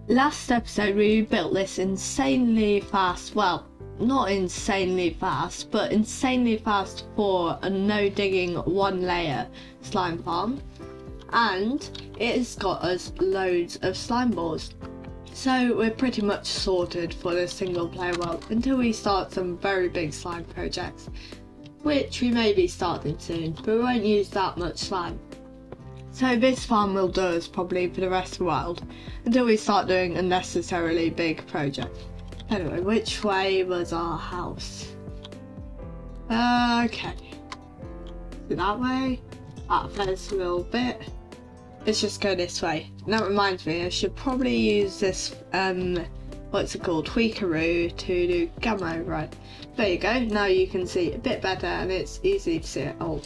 Last episode we built this insanely fast, well, not insanely fast, but insanely fast for a no digging one layer slime farm, and it has got us loads of slime balls. So we're pretty much sorted for this single player world until we start some very big slime projects, which we may be starting soon, but we won't use that much slime. So this farm will do us probably for the rest of the world until we start doing unnecessarily big projects. Anyway, which way was our house? Okay. Is it that way? That first little bit. Let's just go this way. And that reminds me, I should probably use this, what's it called? Tweakaroo to do gamma override. There you go, now you can see a bit better and it's easy to see it all.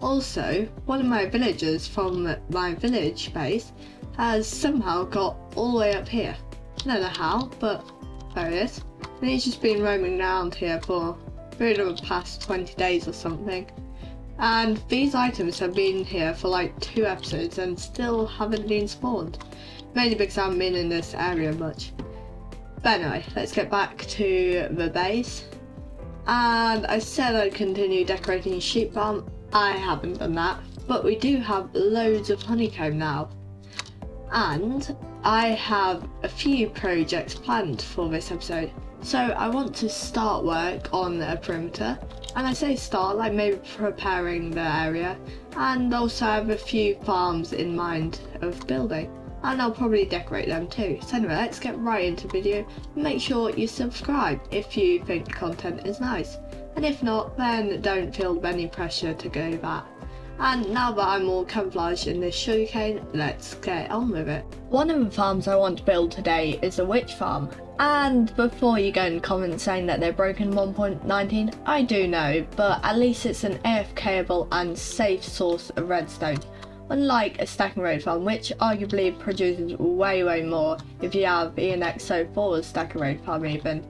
Also, one of my villagers from my village base has somehow got all the way up here. I don't know how, but there he is. And he's just been roaming around here for really the past 20 days or something. And these items have been here for like 2 episodes and still haven't been spawned. Mainly because I haven't been in this area much. But anyway, let's get back to the base. And I said I'd continue decorating sheep farm. I haven't done that, but we do have loads of honeycomb now. And I have a few projects planned for this episode. So I want to start work on a perimeter, and I say start like maybe preparing the area, and also have a few farms in mind of building, and I'll probably decorate them too. So anyway, let's get right into the video. Make sure you subscribe if you think the content is nice, and if not, then don't feel any pressure to go back. And now that I'm all camouflaged in this sugarcane, let's get on with it. One of the farms I want to build today is a witch farm. And before you go and comment saying that they're broken 1.19, I do know, but at least it's an AFKable and safe source of redstone. Unlike a stacking raid farm, which arguably produces way more if you have ENXO4 stacking raid farm even,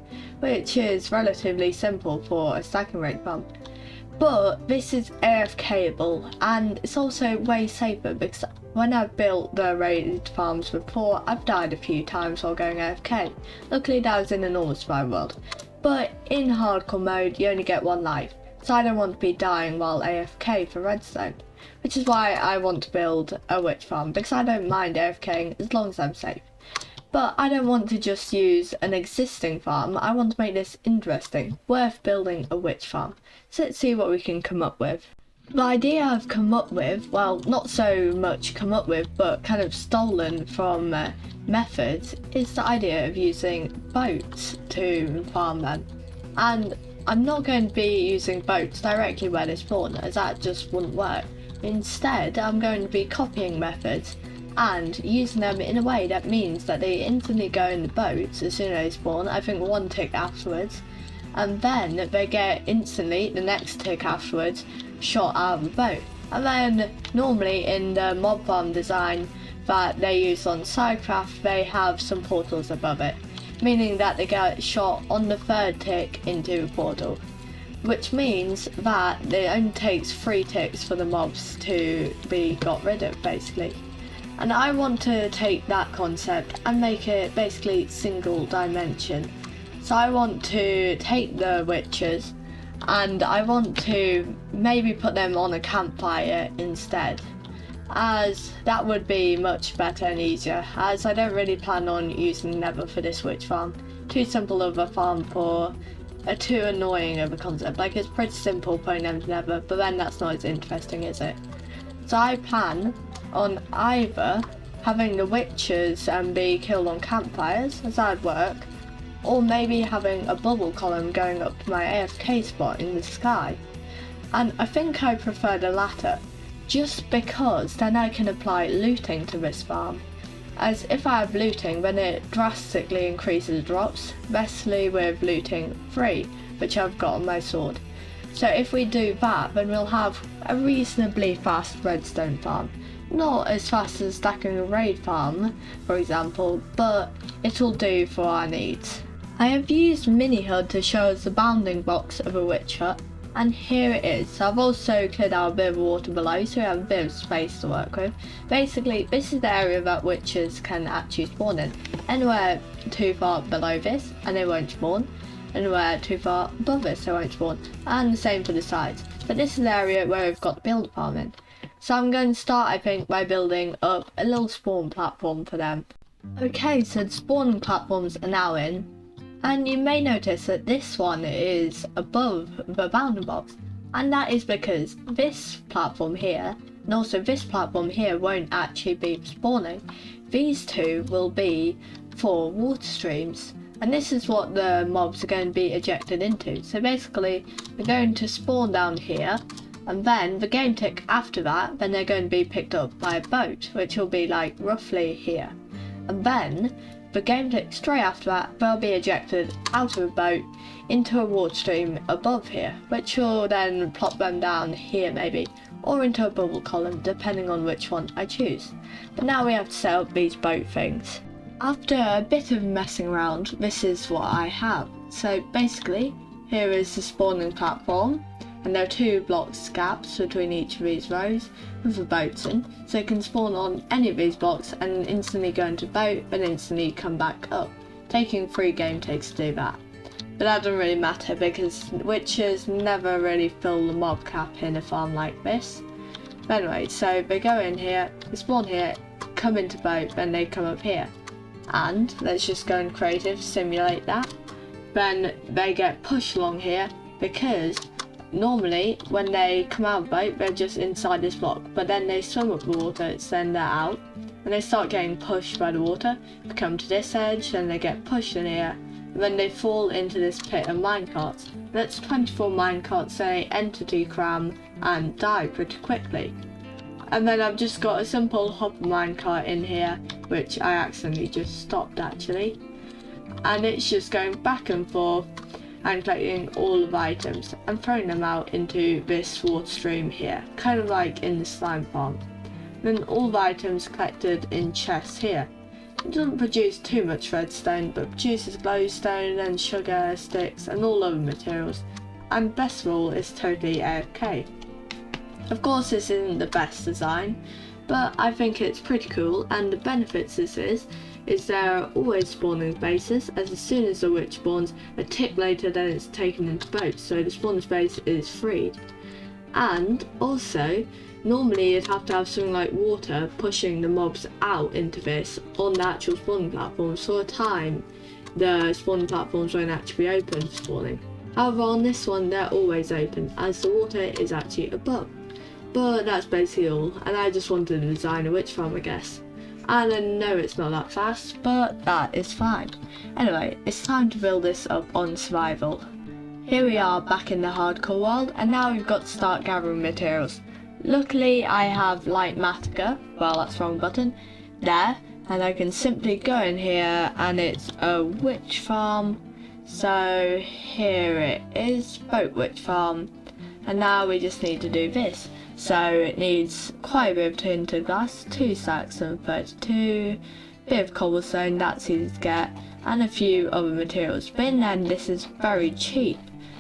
which is relatively simple for a stacking raid farm. But this is AFKable and it's also way safer because when I've built the raid farms before, I've died a few times while going AFK. Luckily that was in a normal survival world. But in hardcore mode you only get 1 life, so I don't want to be dying while AFK for redstone. Which is why I want to build a witch farm, because I don't mind AFKing as long as I'm safe. But I don't want to just use an existing farm, I want to make this interesting, worth building a witch farm. So let's see what we can come up with. The idea I've come up with, well, not so much come up with, but kind of stolen from methods, is the idea of using boats to farm them. And I'm not going to be using boats directly where they spawn, as that just wouldn't work. Instead, I'm going to be copying methods and using them in a way that means that they instantly go in the boats as soon as they spawn, I think 1 tick afterwards, and then they get instantly, the next tick afterwards, shot out of the boat. And then normally in the mob farm design that they use on Sidecraft, they have some portals above it, meaning that they get shot on the 3rd tick into a portal. Which means that it only takes 3 ticks for the mobs to be got rid of, basically. And I want to take that concept and make it basically single dimension. So I want to take the witches and I want to maybe put them on a campfire instead, as that would be much better and easier, as I don't really plan on using Nether for this witch farm. Too simple of a farm for too annoying of a concept. Like, it's pretty simple putting them to Nether, but then that's not as interesting, is it? So I plan on either having the witches be killed on campfires, as that would work, or maybe having a bubble column going up to my AFK spot in the sky. And I think I prefer the latter, just because then I can apply looting to this farm. As if I have looting, then it drastically increases drops, especially with looting 3, which I've got on my sword. So if we do that, then we'll have a reasonably fast redstone farm. Not as fast as stacking a raid farm, for example, but it'll do for our needs. I have used Mini HUD to show us the bounding box of a witch hut, and here it is. So I've also cleared out a bit of water below, so we have a bit of space to work with. Basically, this is the area that witches can actually spawn in. Anywhere too far below this and they won't spawn, anywhere too far above this they won't spawn, and the same for the sides. But this is the area where we've got the build apartment. So I'm going to start, I think, by building up a little spawn platform for them. Okay, so the spawn platforms are now in, and you may notice that this one is above the bounding box, and that is because this platform here and also this platform here won't actually be spawning. These two will be for water streams, and this is what the mobs are going to be ejected into. So basically they're going to spawn down here, and then the game tick after that, then they're going to be picked up by a boat, which will be like roughly here. And then the game tick straight after that, they'll be ejected out of a boat into a water stream above here, which will then plop them down here maybe, or into a bubble column, depending on which one I choose. But now we have to set up these boat things. After a bit of messing around, this is what I have. So basically, here is the spawning platform, and there are 2 blocks gaps between each of these rows with the boats in, so you can spawn on any of these blocks and instantly go into boat and instantly come back up, taking 3 game takes to do that. But that doesn't really matter because witches never really fill the mob cap in a farm like this. But anyway, so they go in here, they spawn here, come into boat, then they come up here. And let's just go in creative, simulate that. Then they get pushed along here because normally when they come out of the boat they're just inside this block, but then they swim up the water, then they're out, and they start getting pushed by the water, they come to this edge, then they get pushed in here, and then they fall into this pit of minecarts. That's 24 minecarts, so they entity cram and die pretty quickly. And then I've just got a simple hopper minecart in here, which I accidentally just stopped actually, and it's just going back and forth and collecting all of the items and throwing them out into this water stream here, kind of like in the slime farm. Then all the items collected in chests here. It doesn't produce too much redstone, but produces glowstone and sugar, sticks and all other materials, and best of all, it's totally AFK. Of course this isn't the best design, but I think it's pretty cool, and the benefits this is there are always spawning bases, as soon as the witch spawns, a tick later then it's taken into boats, so the spawn space is freed. And also, normally you'd have to have something like water pushing the mobs out into this on the actual spawning platform, so for a time the spawning platforms won't actually be open for spawning. However, on this one they're always open, as the water is actually above. But that's basically all, and I just wanted to design a witch farm, I guess. And I know it's not that fast, but that is fine. Anyway, it's time to build this up on survival. Here we are back in the hardcore world, and now we've got to start gathering materials. Luckily I have light matica, well that's the wrong button, there, and I can simply go in here and it's a witch farm. So here it is, boat witch farm, and now we just need to do this. So it needs quite a bit of tinted glass, 2 stacks of 32, bit of cobblestone, that's easy to get, and a few other materials. But in the end this is very cheap,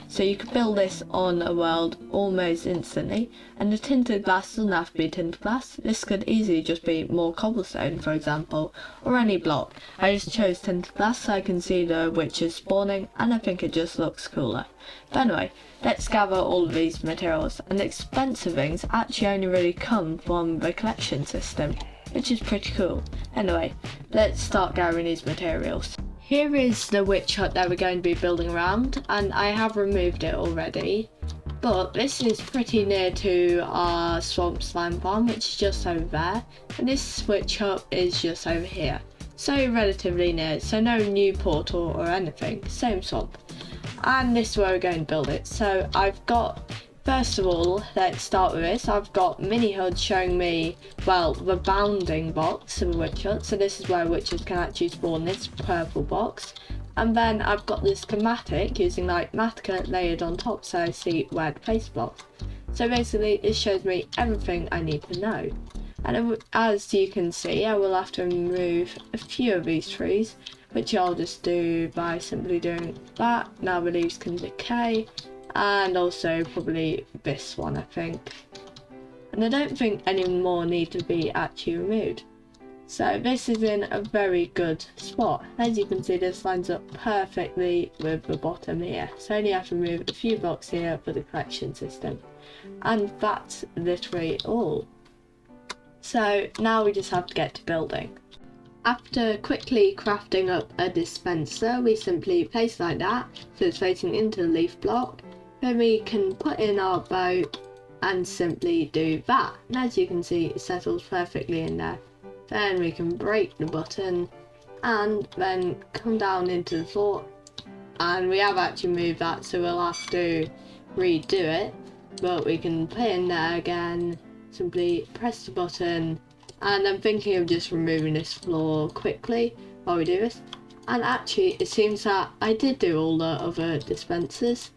so you could build this on a world almost instantly. And the tinted glass doesn't have to be tinted glass, this could easily just be more cobblestone for example, or any block. I just chose tinted glass so I can see the witches spawning, and I think it just looks cooler. But anyway, let's gather all of these materials, and the expensive things actually only really come from the collection system, which is pretty cool. Anyway, let's start gathering these materials. Here is the witch hut that we're going to be building around, and I have removed it already, but this is pretty near to our swamp slime farm, which is just over there, and this witch hut is just over here, so relatively near, so no new portal or anything, same swamp. And this is where we're going to build it. So I've got, first of all, let's start with this. I've got mini HUD showing me, well, the bounding box of a witch hut. So this is where witches can actually spawn, this purple box. And then I've got this schematic using like matica layered on top, so I see where to place the box. So basically it shows me everything I need to know. And as you can see, I will have to remove a few of these trees, which I'll just do by simply doing that. Now the leaves can decay, and also probably this one, I think. And I don't think any more need to be actually removed. So this is in a very good spot. As you can see, this lines up perfectly with the bottom here. So I only have to remove a few blocks here for the collection system. And that's literally all. So now we just have to get to building. After quickly crafting up a dispenser, we simply place like that, so it's facing into the leaf block. Then we can put in our boat and simply do that. And as you can see, it settles perfectly in there. Then we can break the button and then come down into the fort. And we have actually moved that, so we'll have to redo it. But we can put it in there again, simply press the button. And I'm thinking of just removing this floor quickly while we do this. And actually, it seems that I did do all the other dispensers.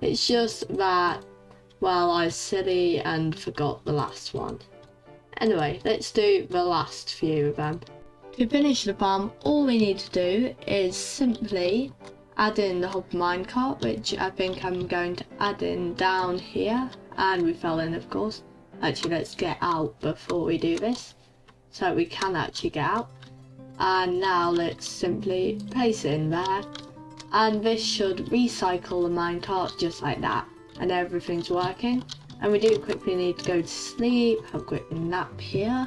It's just that, well, I was silly and forgot the last one. Anyway, let's do the last few of them. To finish the farm, all we need to do is simply add in the hopper minecart, which I think I'm going to add in down here. And we fell in, of course. Actually, let's get out before we do this, so we can actually get out. And now let's simply place it in there. And this should recycle the minecart just like that. And everything's working. And we do quickly need to go to sleep, have a quick nap here,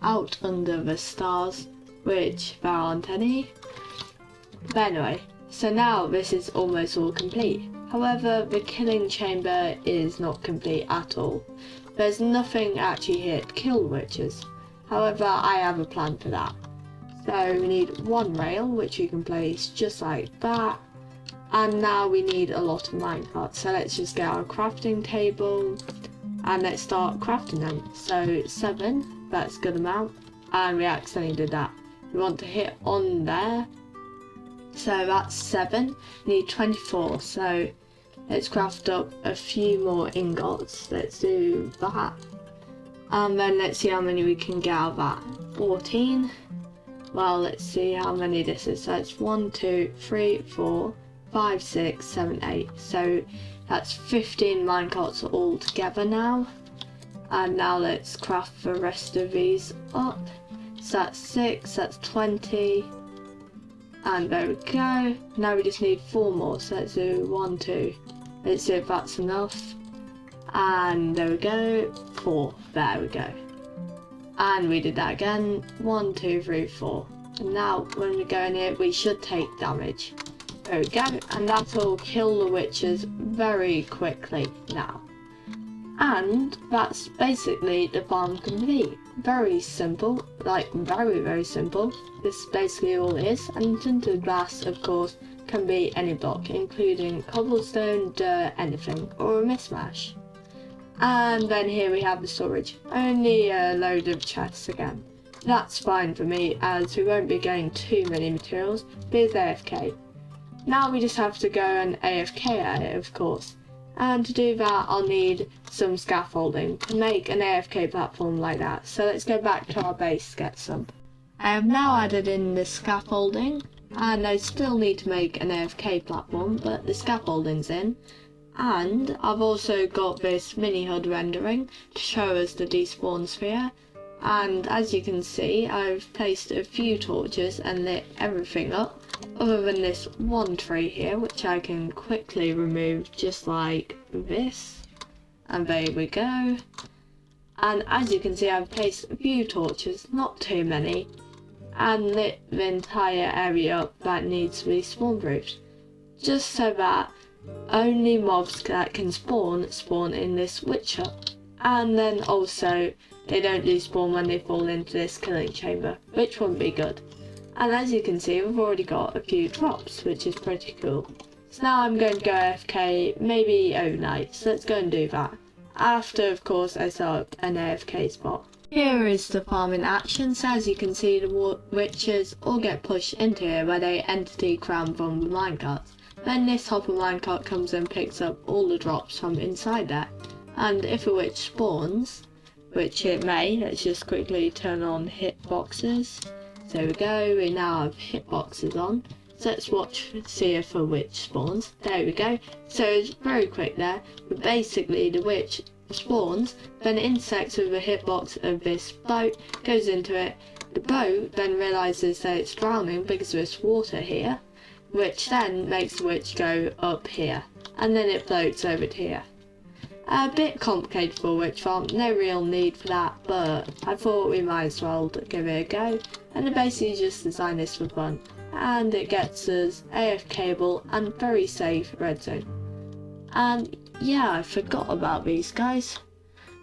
out under the stars, which there aren't any. But anyway, so now this is almost all complete. However, the killing chamber is not complete at all. There's nothing actually here to kill the witches. However, I have a plan for that. So we need one rail, which we can place just like that. And now we need a lot of minecarts, so let's just get our crafting table and let's start crafting them. So 7, that's a good amount, and we accidentally did that. We want to hit on there, so that's 7, we need 24, so let's craft up a few more ingots. Let's do that, and then let's see how many we can get out of that. 14, well, let's see how many this is. So it's 1, 2, 3, 4, 5, 6, 7, 8. So that's 15 minecarts all together now. And now let's craft the rest of these up. So that's 6, that's 20. And there we go. Now we just need 4 more. So let's do 1, 2. Let's see if that's enough. And there we go. 4. There we go. And we did that again. 1, 2, 3, 4. And now when we go in here, we should take damage. There we go, and that will kill the witches very quickly now. And that's basically the farm complete. Very simple, like very simple. This is basically all it is. And tinted glass, of course, can be any block, including cobblestone, dirt, anything, or a mismatch. And then here we have the storage. Only a load of chests again. That's fine for me, as we won't be getting too many materials. Here's AFK. Now we just have to go and AFK at it, of course. And to do that, I'll need some scaffolding to make an AFK platform like that. So let's go back to our base to get some. I have now added in the scaffolding, and I still need to make an AFK platform, but the scaffolding's in. And I've also got this mini HUD rendering to show us the despawn sphere. And as you can see, I've placed a few torches and lit everything up, other than this one tree here, which I can quickly remove just like this. And there we go. And as you can see, I've placed a few torches, not too many, and lit the entire area up that needs to be spawn proofed, just so that only mobs that can spawn in this witch hut. And then also they don't despawn when they fall into this killing chamber, which wouldn't be good. And as you can see, we've already got a few drops, which is pretty cool. So now I'm going to go AFK, maybe overnight, so let's go and do that. After, of course, I set up an AFK spot. Here is the farm in action, so as you can see, the witches all get pushed into here where they entity crown from the minecarts. Then this hopper minecart comes and picks up all the drops from inside there. And if a witch spawns, which it may, let's just quickly turn on hitboxes. So there we go, we now have hitboxes on. So let's see if a witch spawns. There we go. So it's very quick there, but basically the witch spawns, then intersects with a hitbox of this boat, goes into it. The boat then realises that it's drowning because there's water here, which then makes the witch go up here, and then it floats over to here. A bit complicated for a witch farm, no real need for that, but I thought we might as well give it a go, and I basically just designed this for fun, and it gets us AFK-able and very safe redstone. And yeah, I forgot about these guys.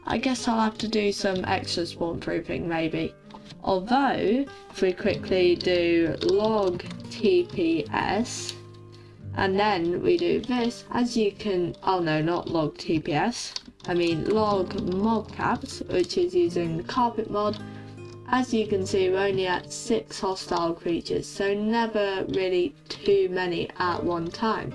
I guess I'll have to do some extra spawn proofing maybe. Although, if we quickly do log TPS, and then we do this, as you can, oh no, not log TPS, I mean log mobcaps, which is using the carpet mod. As you can see, we're only at 6 hostile creatures, so never really too many at one time.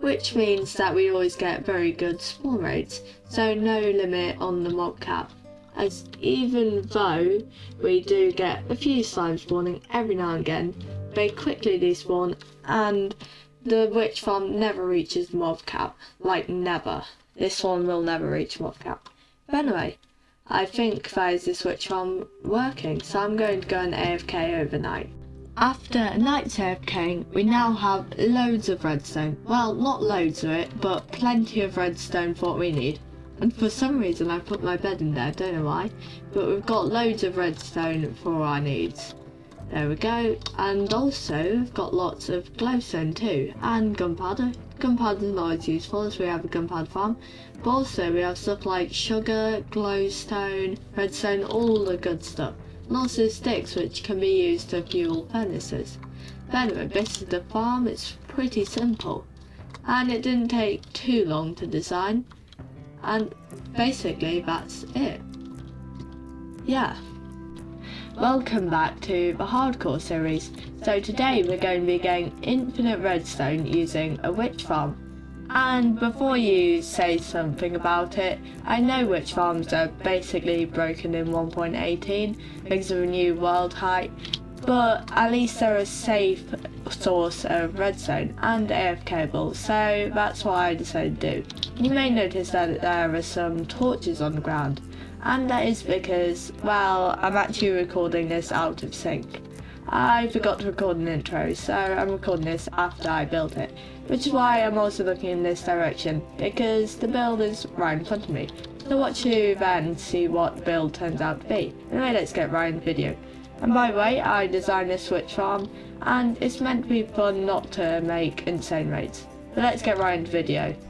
Which means that we always get very good spawn rates, so no limit on the mobcap. As even though we do get a few slimes spawning every now and again, they quickly despawn and the witch farm never reaches mob cap. Like never. This one will never reach mob cap. But anyway, I think that is this witch farm working, so I'm going to go and AFK overnight. After a night's AFKing, we now have loads of redstone. Well, not loads of it, but plenty of redstone for what we need. And for some reason I put my bed in there, don't know why, but we've got loads of redstone for our needs. There we go, and also we've got lots of glowstone too, and gunpowder. Gunpowder is not always useful as we have a gunpowder farm, but also we have stuff like sugar, glowstone, redstone, all the good stuff. And also sticks which can be used to fuel furnaces. But anyway, this is the farm, it's pretty simple. And it didn't take too long to design. And basically that's it. Yeah. Welcome back to the hardcore series. So today we're going to be getting infinite redstone using a witch farm. And before you say something about it, I know witch farms are basically broken in 1.18 because of a new world height, but at least they're a safe source of redstone and AFK-able, so that's what I decided to do. You may notice that there are some torches on the ground, and that is because, well, I'm actually recording this out of sync. I forgot to record an intro, so I'm recording this after I built it, which is why I'm also looking in this direction, because the build is right in front of me. So watch you then see what the build turns out to be. Anyway, let's get right in the video. And by the way, I designed this witch farm, and it's meant to be fun, not to make insane raids. But let's get right into the video.